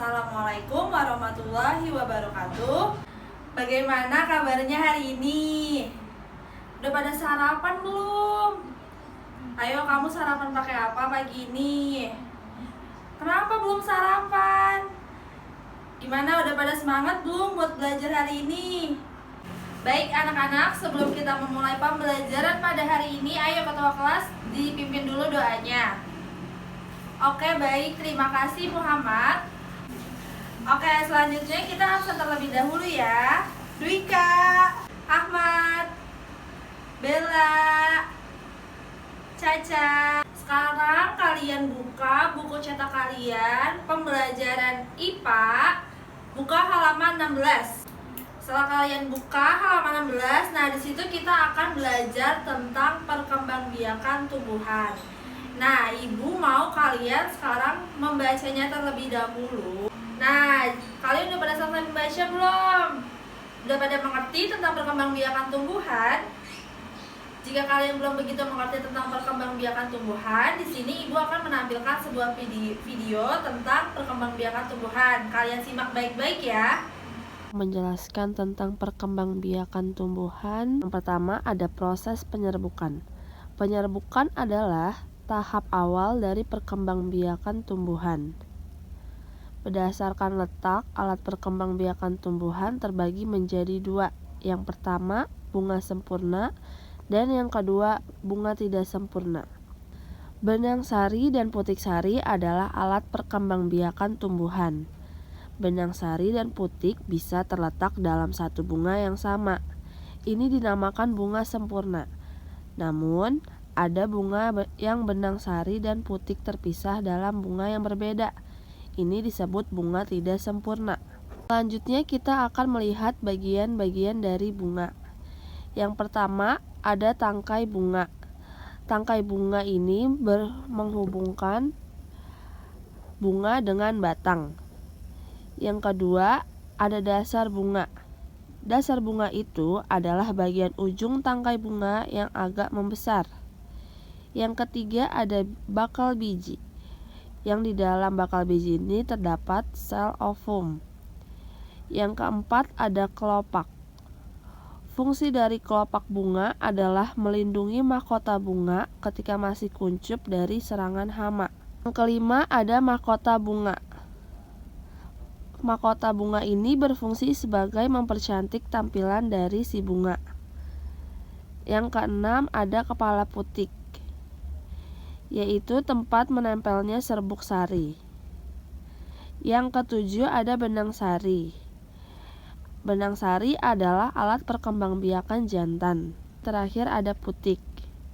Assalamualaikum warahmatullahi wabarakatuh. Bagaimana kabarnya hari ini? Udah pada sarapan belum? Ayo kamu sarapan pakai apa pagi ini? Kenapa belum sarapan? Gimana, udah pada semangat belum buat belajar hari ini? Baik anak-anak, sebelum kita memulai pembelajaran pada hari ini, ayo ketua kelas dipimpin dulu doanya. Oke, baik, terima kasih Muhammad. Oke, selanjutnya kita absen terlebih dahulu ya. Dwika, Ahmad, Bella, Caca. Sekarang kalian buka buku cetak kalian, pembelajaran IPA, buka halaman 16. Setelah kalian buka halaman 16, nah di situ kita akan belajar tentang perkembangbiakan tumbuhan. Nah, Ibu mau kalian sekarang membacanya terlebih dahulu. Nah, kalian udah pada selesai membaca belum? Udah pada mengerti tentang perkembangbiakan tumbuhan? Jika kalian belum begitu mengerti tentang perkembangbiakan tumbuhan, di sini Ibu akan menampilkan sebuah video tentang perkembangbiakan tumbuhan. Kalian simak baik-baik ya. Menjelaskan tentang perkembangbiakan tumbuhan, yang pertama ada proses penyerbukan. Penyerbukan adalah tahap awal dari perkembangbiakan tumbuhan. Berdasarkan letak, alat perkembangbiakan tumbuhan terbagi menjadi dua. Yang pertama, bunga sempurna, dan yang kedua, bunga tidak sempurna. Benang sari dan putik sari adalah alat perkembangbiakan tumbuhan. Benang sari dan putik bisa terletak dalam satu bunga yang sama. Ini dinamakan bunga sempurna. Namun, ada bunga yang benang sari dan putik terpisah dalam bunga yang berbeda. Ini disebut bunga tidak sempurna. Selanjutnya kita akan melihat bagian-bagian dari bunga. Yang pertama ada tangkai bunga. Tangkai bunga ini menghubungkan bunga dengan batang. Yang kedua ada dasar bunga. Dasar bunga itu adalah bagian ujung tangkai bunga yang agak membesar. Yang ketiga ada bakal biji. Yang di dalam bakal biji ini terdapat sel ovum. Yang keempat ada kelopak. Fungsi dari kelopak bunga adalah melindungi mahkota bunga ketika masih kuncup dari serangan hama. Yang kelima ada mahkota bunga. Mahkota bunga ini berfungsi sebagai mempercantik tampilan dari si bunga. Yang keenam ada kepala putik, yaitu tempat menempelnya serbuk sari. Yang ketujuh ada benang sari. Benang sari adalah alat perkembangbiakan jantan. Terakhir ada putik.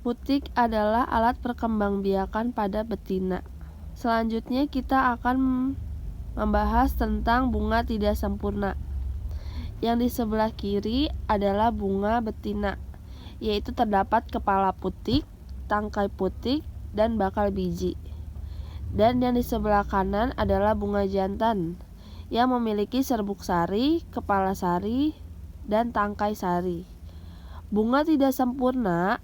Putik adalah alat perkembangbiakan pada betina. Selanjutnya kita akan membahas tentang bunga tidak sempurna. Yang di sebelah kiri adalah bunga betina, yaitu terdapat kepala putik, tangkai putik, dan bakal biji. Dan yang di sebelah kanan adalah bunga jantan yang memiliki serbuk sari, kepala sari, dan tangkai sari. Bunga tidak sempurna,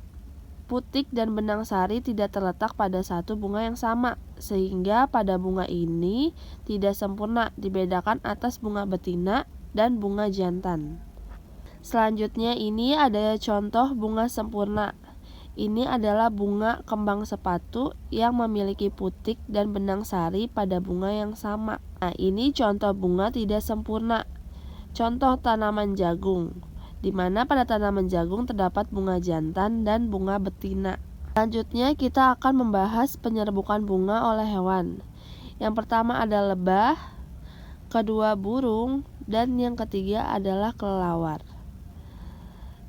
putik dan benang sari tidak terletak pada satu bunga yang sama, sehingga pada bunga ini tidak sempurna, dibedakan atas bunga betina dan bunga jantan. Selanjutnya ini ada contoh bunga sempurna. Ini adalah bunga kembang sepatu yang memiliki putik dan benang sari pada bunga yang sama. Nah, ini contoh bunga tidak sempurna. Contoh tanaman jagung, di mana pada tanaman jagung terdapat bunga jantan dan bunga betina. Selanjutnya kita akan membahas penyerbukan bunga oleh hewan. Yang pertama ada lebah, kedua burung, dan yang ketiga adalah kelelawar.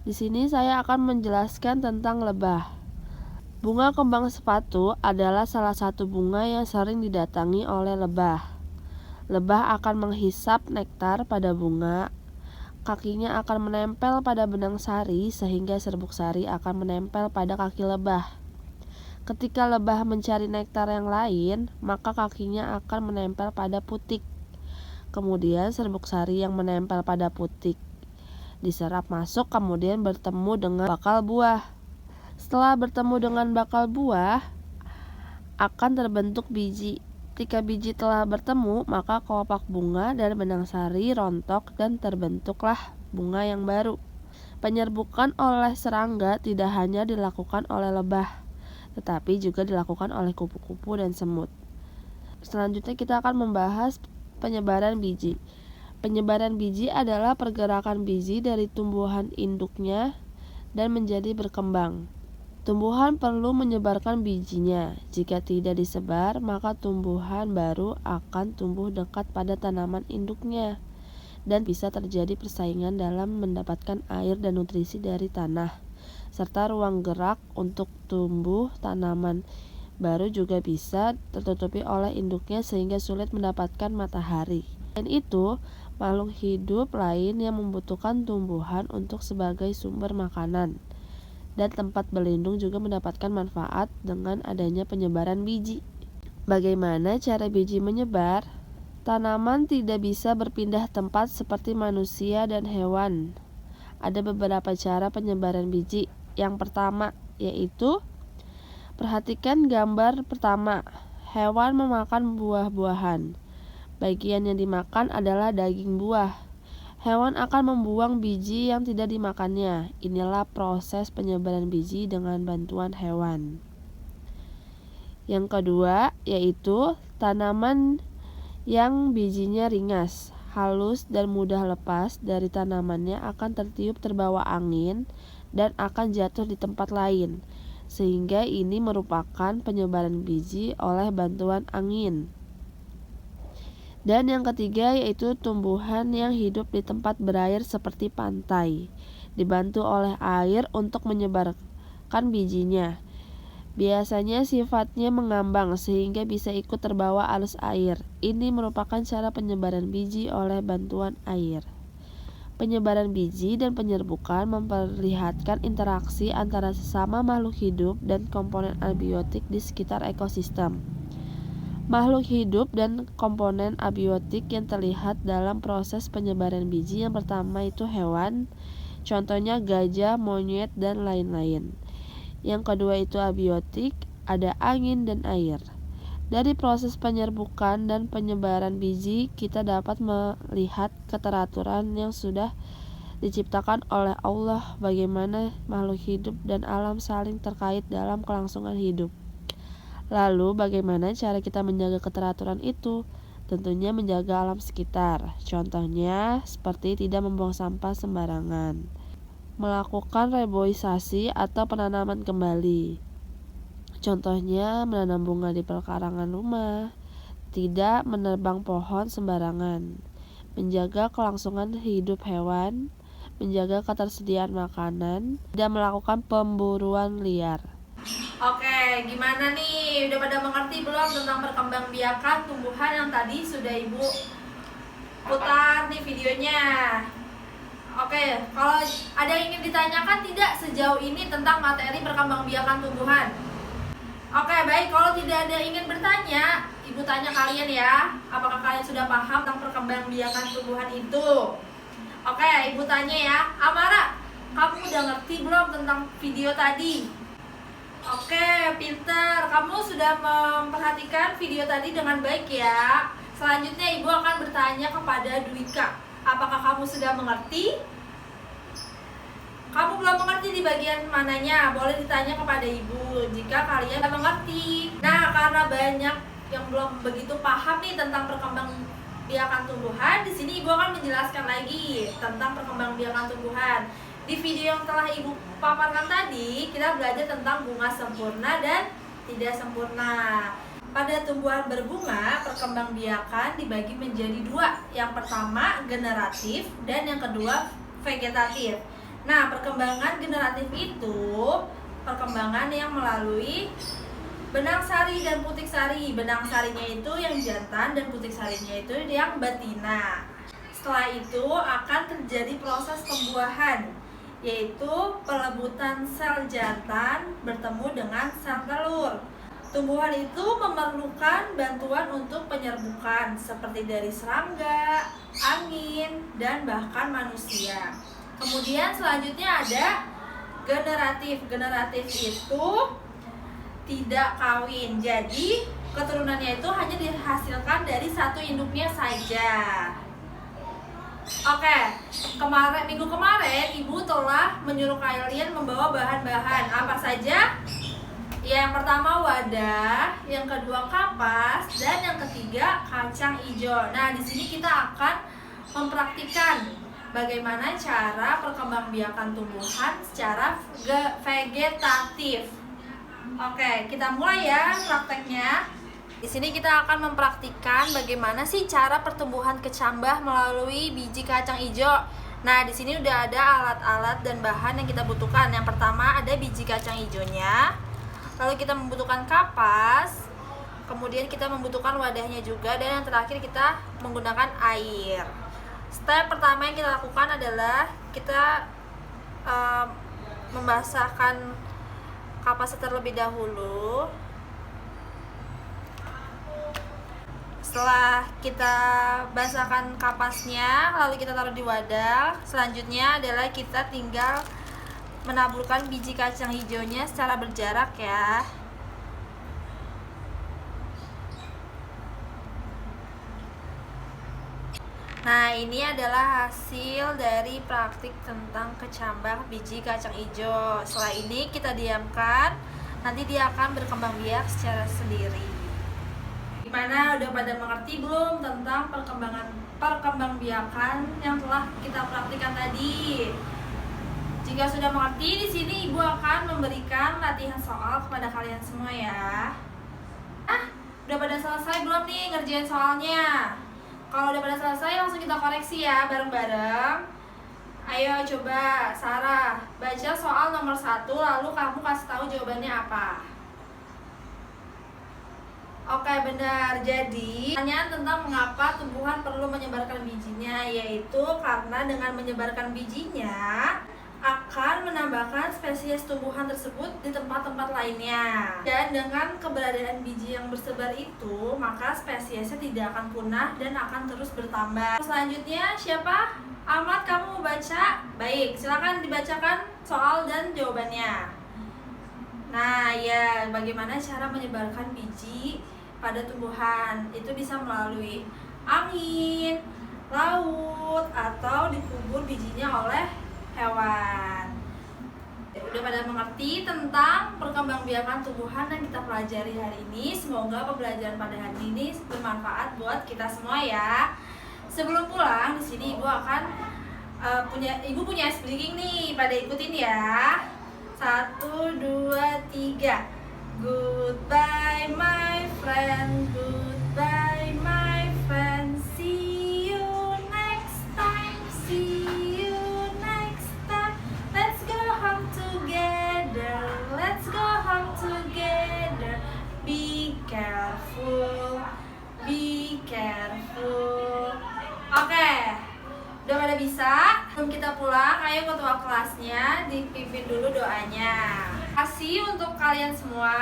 Di sini saya akan menjelaskan tentang lebah. Bunga kembang sepatu adalah salah satu bunga yang sering didatangi oleh lebah. Lebah akan menghisap nektar pada bunga. Kakinya akan menempel pada benang sari sehingga serbuk sari akan menempel pada kaki lebah. Ketika lebah mencari nektar yang lain, maka kakinya akan menempel pada putik. Kemudian serbuk sari yang menempel pada putik diserap masuk, kemudian bertemu dengan bakal buah. Setelah bertemu dengan bakal buah, akan terbentuk biji. Ketika biji telah bertemu, maka kelopak bunga dan benang sari rontok dan terbentuklah bunga yang baru. Penyerbukan oleh serangga tidak hanya dilakukan oleh lebah, tetapi juga dilakukan oleh kupu-kupu dan semut. Selanjutnya kita akan membahas penyebaran biji. Penyebaran biji adalah pergerakan biji dari tumbuhan induknya dan menjadi berkembang. Tumbuhan perlu menyebarkan bijinya. Jika tidak disebar, maka tumbuhan baru akan tumbuh dekat pada tanaman induknya dan bisa terjadi persaingan dalam mendapatkan air dan nutrisi dari tanah, serta ruang gerak untuk tumbuh tanaman baru juga bisa tertutupi oleh induknya sehingga sulit mendapatkan matahari. Dan itu, makhluk hidup lain yang membutuhkan tumbuhan untuk sebagai sumber makanan dan tempat berlindung juga mendapatkan manfaat dengan adanya penyebaran biji. Bagaimana cara biji menyebar? Tanaman tidak bisa berpindah tempat seperti manusia dan hewan. Ada beberapa cara penyebaran biji. Yang pertama yaitu, perhatikan gambar pertama. Hewan memakan buah-buahan. Bagian yang dimakan adalah daging buah. Hewan akan membuang biji yang tidak dimakannya. Inilah proses penyebaran biji dengan bantuan hewan. Yang kedua yaitu tanaman yang bijinya ringas, halus dan mudah lepas dari tanamannya akan tertiup terbawa angin dan akan jatuh di tempat lain, sehingga ini merupakan penyebaran biji oleh bantuan angin. Dan yang ketiga yaitu tumbuhan yang hidup di tempat berair seperti pantai, dibantu oleh air untuk menyebarkan bijinya. Biasanya sifatnya mengambang sehingga bisa ikut terbawa arus air. Ini merupakan cara penyebaran biji oleh bantuan air. Penyebaran biji dan penyerbukan memperlihatkan interaksi antara sesama makhluk hidup dan komponen abiotik di sekitar ekosistem. Makhluk hidup dan komponen abiotik yang terlihat dalam proses penyebaran biji yang pertama itu hewan, contohnya gajah, monyet, dan lain-lain. Yang kedua itu abiotik, ada angin dan air. Dari proses penyerbukan dan penyebaran biji, kita dapat melihat keteraturan yang sudah diciptakan oleh Allah bagaimana makhluk hidup dan alam saling terkait dalam kelangsungan hidup. Lalu bagaimana cara kita menjaga keteraturan itu? Tentunya menjaga alam sekitar. Contohnya seperti tidak membuang sampah sembarangan, melakukan reboisasi atau penanaman kembali. Contohnya menanam bunga di pekarangan rumah, tidak menebang pohon sembarangan, menjaga kelangsungan hidup hewan, menjaga ketersediaan makanan, tidak melakukan pemburuan liar. Oke, gimana nih? Udah pada mengerti belum tentang perkembangbiakan tumbuhan yang tadi sudah Ibu putar nih videonya? Oke, kalau ada yang ingin ditanyakan tidak sejauh ini tentang materi perkembangbiakan tumbuhan? Oke, baik. Kalau tidak ada ingin bertanya, Ibu tanya kalian ya. Apakah kalian sudah paham tentang perkembangbiakan tumbuhan itu? Oke, Ibu tanya ya. Amara, kamu udah ngerti belum tentang video tadi? Oke, pinter. Kamu sudah memperhatikan video tadi dengan baik ya. Selanjutnya Ibu akan bertanya kepada Dwika. Apakah kamu sudah mengerti? Kamu belum mengerti di bagian mananya? Boleh ditanya kepada Ibu jika kalian sudah mengerti. Nah, karena banyak yang belum begitu paham nih tentang perkembangbiakan tumbuhan, di sini Ibu akan menjelaskan lagi tentang perkembangbiakan tumbuhan. Di video yang telah Ibu paparkan tadi, kita belajar tentang bunga sempurna dan tidak sempurna. Pada tumbuhan berbunga, perkembangbiakan dibagi menjadi dua. Yang pertama, generatif, dan yang kedua, vegetatif. Nah, perkembangan generatif itu perkembangan yang melalui benang sari dan putik sari. Benang sarinya itu yang jantan dan putik sarinya itu yang betina. Setelah itu akan terjadi proses pembuahan, yaitu pelebutan sel jantan bertemu dengan sel telur. Tumbuhan itu memerlukan bantuan untuk penyerbukan seperti dari serangga, angin, dan bahkan manusia. Kemudian selanjutnya ada generatif. Generatif itu tidak kawin. Jadi keturunannya itu hanya dihasilkan dari satu induknya saja. Oke, minggu kemarin ibu telah menyuruh kalian membawa bahan-bahan apa saja? Ya, yang pertama wadah, yang kedua kapas, dan yang ketiga kacang hijau. Nah, di sini kita akan mempraktikkan bagaimana cara perkembangbiakan tumbuhan secara vegetatif. Oke, kita mulai ya prakteknya. Di sini kita akan mempraktikkan bagaimana sih cara pertumbuhan kecambah melalui biji kacang hijau. Nah, di sini udah ada alat-alat dan bahan yang kita butuhkan. Yang pertama ada biji kacang hijaunya. Lalu kita membutuhkan kapas. Kemudian kita membutuhkan wadahnya juga, dan yang terakhir kita menggunakan air. Step pertama yang kita lakukan adalah kita membasahkan kapasnya terlebih dahulu. Setelah kita basahkan kapasnya, lalu kita taruh di wadah. Selanjutnya adalah kita tinggal menaburkan biji kacang hijaunya secara berjarak ya. Nah, ini adalah hasil dari praktik tentang kecambah biji kacang hijau. Setelah ini kita diamkan, nanti dia akan berkembang biak secara sendiri. Gimana, udah pada mengerti belum tentang perkembangbiakan yang telah kita praktikkan tadi? Jika sudah mengerti, di sini ibu akan memberikan latihan soal kepada kalian semua ya. Udah pada selesai belum nih ngerjain soalnya? Kalau udah pada selesai, langsung kita koreksi ya bareng-bareng. Ayo coba Sarah baca soal nomor 1, lalu kamu kasih tahu jawabannya apa. Oke, benar. Jadi, pertanyaan tentang mengapa tumbuhan perlu menyebarkan bijinya, yaitu karena dengan menyebarkan bijinya akan menambahkan spesies tumbuhan tersebut di tempat-tempat lainnya. Dan dengan keberadaan biji yang bersebar itu, maka spesiesnya tidak akan punah dan akan terus bertambah. Selanjutnya, siapa? Ahmad, kamu mau baca? Baik, silakan dibacakan soal dan jawabannya. Nah, ya, bagaimana cara menyebarkan biji pada tumbuhan? Itu bisa melalui angin, laut, atau dikubur bijinya oleh hewan. Udah pada mengerti tentang perkembangbiakan tumbuhan yang kita pelajari hari ini. Semoga pembelajaran pada hari ini bermanfaat buat kita semua ya. Sebelum pulang, di sini ibu akan punya ice breaking nih. Pada ikutin ya. 1, 2, 3. Goodbye my friend, goodbye my friend. See you next time, see you next time. Let's go home together, let's go home together. Be careful, be careful. Oke, udah pada bisa? Sebelum kita pulang, ayo ketua kelasnya dipimpin dulu doanya. Kasih untuk kalian semua,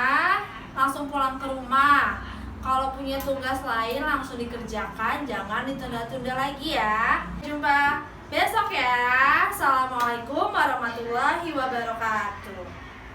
langsung pulang ke rumah. Kalau punya tugas lain langsung dikerjakan, jangan ditunda-tunda lagi ya. Jumpa besok ya. Assalamualaikum warahmatullahi wabarakatuh.